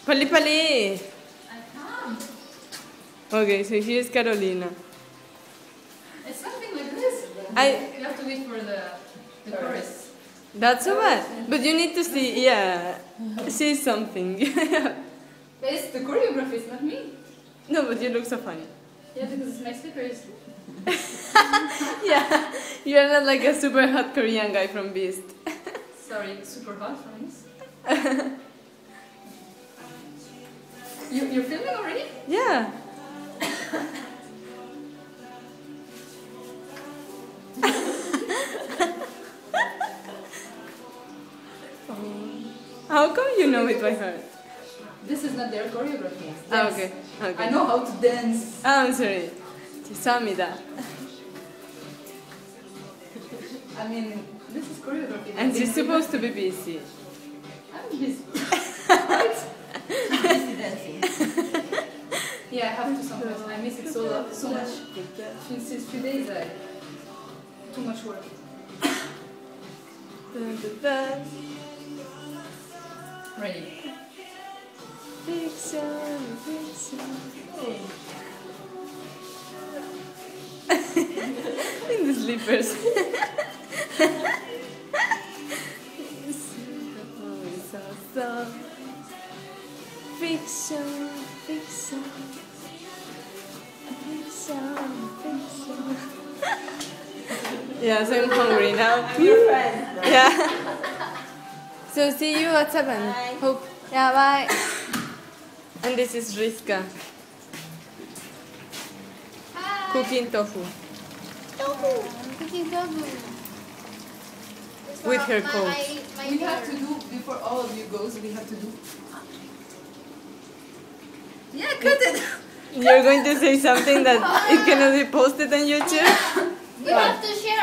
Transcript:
Pali Pali! I can't. Okay, so here's Carolina. It's something like this. You have to wait for the chorus. That's so bad. But you need to see, yeah, see something. But it's the choreography, it's not me. No, but you look so funny. Yeah, because it's my slippers. Yeah, you're not like a super hot Korean guy from Beast. Sorry, super hot friends. You're filming already? Yeah. How come you know it by heart? This is not their choreography. Ah, okay. I know how to dance. Ah, I'm sorry. Chisamida. I mean, this is choreography. And she's supposed to be busy. I'm busy. Right? Busy dancing. Yeah, I have to sometimes. I miss it so much. Since 3 days, too much work. Ready. Fiction, fiction. In the slippers. Fiction, fiction. Fiction, fiction. Yeah, so I'm hungry now. I'm your friend. Yeah. So see you at 7. Bye. Hope. Yeah, bye. And this is Rizka. Hi. Cooking tofu. Cooking tofu. With her coat. We have to do, before all of you goes, we have to do. Yeah, cut it! You're going to say something that it cannot be posted on YouTube? We have to share